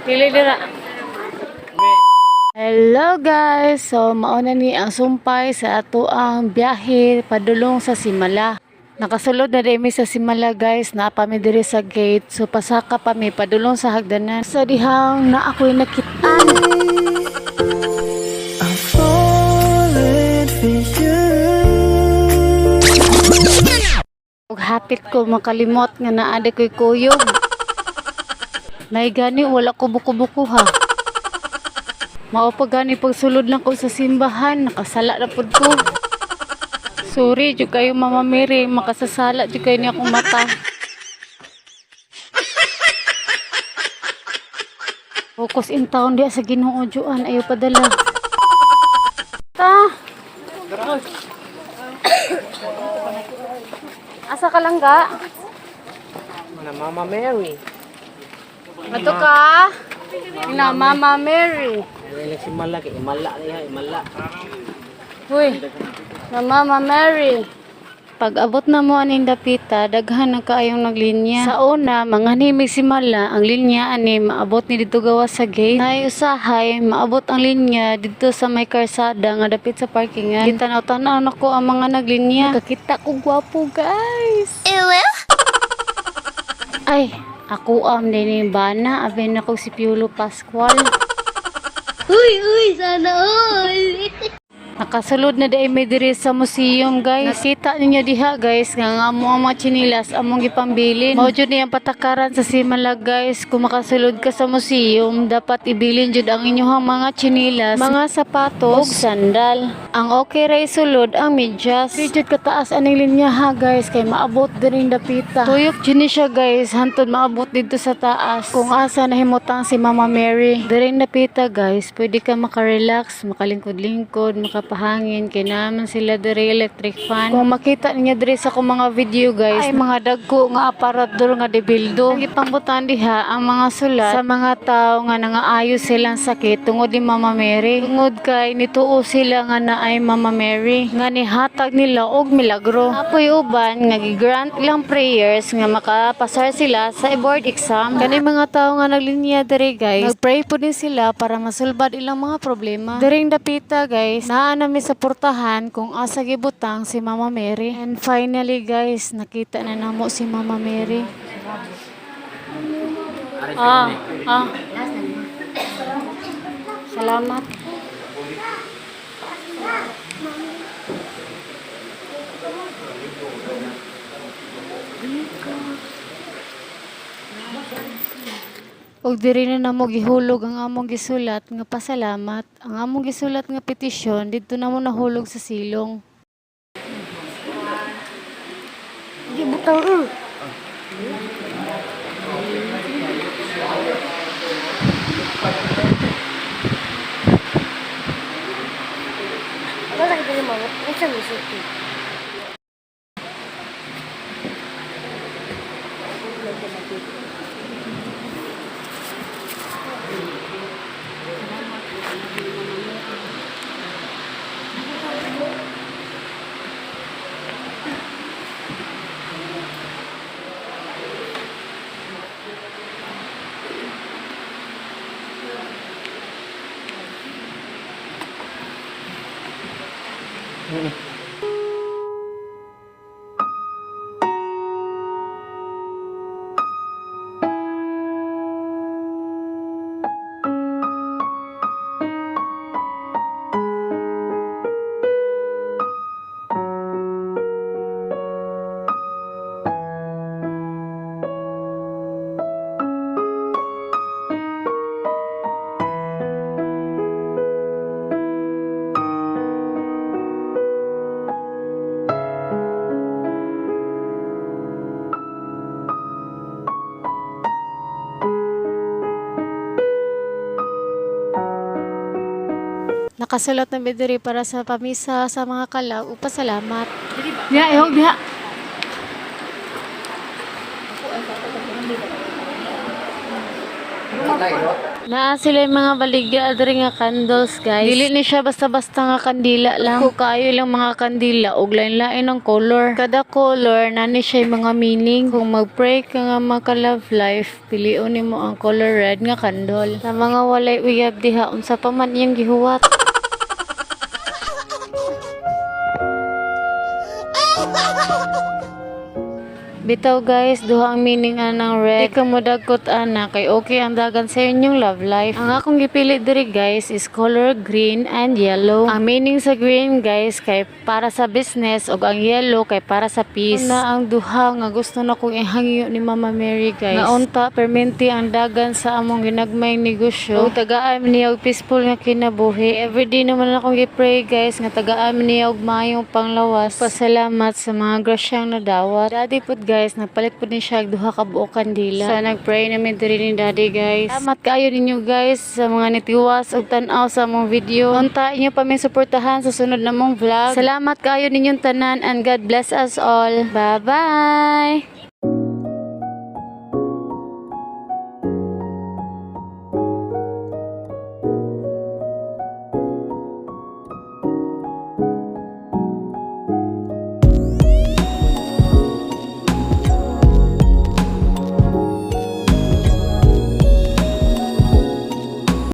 Dili dira. Hello guys, so mauna ni ang sumpay sa ato ang biyahe padulong sa Simala. Nakasulod na demi sa Simala guys, napami diri sa gate. So pasaka pa mi padulong sa hagdanan. Sa dihang na ako'y nakitaan. I'm falling for you. Ug hapit ko makalimot nga naada ko'y kuyog. May gani wala ko buko-buko ha. Mao pa gani pagsulod lang ko sa simbahan, nakasala na pud ko. Sorry, jud kayo Mama Mary, makasasala jud kayo ni akong mata. Focus in town diya sa Ginoo juan, ayo padala. Ta. Asa ka lang ga? Mana Mama Mary. Ato ka? Na Mama Mary. Ay si Mala kay Imala niya, Imala. Uy, na Mama Mary. Pag abot na mo aning dapita, daghan na kaayong naglinya. Sa una, manganhimig si Mala, ang linya ani maabot ni dito gawas sa gate. Nay usahay, maabot ang linya dito sa may karsada nga dapit sa parkingan. Gitanaw-tanaw na ko ang mga naglinya. Kakita ko gwapo guys. Ay, ako din yung bana, abin ako si Piolo Pascual. Uy, sana all. Nakasulod na dai may diri sa museum guys. Nakita ninyo diha guys nga amo ang mga chinilas among gipambilin. Mao jud niyang patakaran sa Simala guys. Kung makasulod ka sa museum, dapat ibilin jud ang inyong mga chinilas, mga sapatos ug sandal. Ang okay ra isulod ang medyas. Jud kataas aning linya ha guys kay maabot diring dapita. Tuyok jud ni siya guys hantod maabot dito sa taas. Kung asa nahimutang si Mama Mary. Diring dapita guys, pwede ka makarelax, makalingkod-lingkod, pahangin kay naman sila diri electric fan. Kung makita niya diri sa ko mga video guys, ay mga dagko nga aparador nga debildo. Ang ipambutan diha ang mga sulat sa mga tao nga nangaayos silang sakit tungod ni Mama Mary. Tungod kay nituo sila nga naay Mama Mary nga nihatag nila og milagro. Apoy uban nga gi-grant ilang prayers nga makapasar sila sa board exam. Kani mga tao nga naglinya diri guys, nagpray po din sila para masulbad ilang mga problema. Diring dapita guys, nami sa portahan kung asa gibutang si Mama Mary. And finally guys, nakita na namo si Mama Mary. Salamat. Og diri na namo gihulog ang among gisulat nga pasalamat. Ang among gisulat nga petisyon didto namo nahulog sa silong. Di butang. Wala ka din mo. Isa mo siya. Nakasulat na bidiri para sa pamisa sa mga kalaw o pasalamat. Diha, ihog diha. Naa sila yung mga baligya adri nga candles guys. Dili ni siya basta-basta nga kandila lang. Kung kayo lang mga kandila og lain-lain ang color. Kada color nani siya yung mga meaning. Kung mag-pray ka nga maka-love life, piliun nimo ang color red nga candle. Sa mga walay uyab diha unsa pa man iyang gihuwat. Bitaw guys, duha ang meaning ng red. Di ka mo dagkot ana kay okay ang dagan sa inyong love life. Ang akong gipili diri guys is color green and yellow. Ang meaning sa green guys kay para sa business ug ang yellow kay para sa peace. Na ang duha nga gusto na kong ihangyo ni Mama Mary guys. Nga unta perminti ang dagan sa among ginagmayng negosyo. Ug tagaan niya og peaceful nga kinabuhi. Everyday naman akong gipray guys nga tagaan niya og maayong panglawas. Pasalamat sa mga grasyang nadawat. Daddy pud guys, nagpalit po din siya duha ka buok kandila. Sa nagpray namin diri ni Daddy guys. Salamat kaayo ninyo guys sa mga nitiwas ug tan-aw sa among video. Unta inyo pa min suportahan sa sunod namong vlog. Salamat kaayo ninyong tanan and God bless us all. Bye-bye!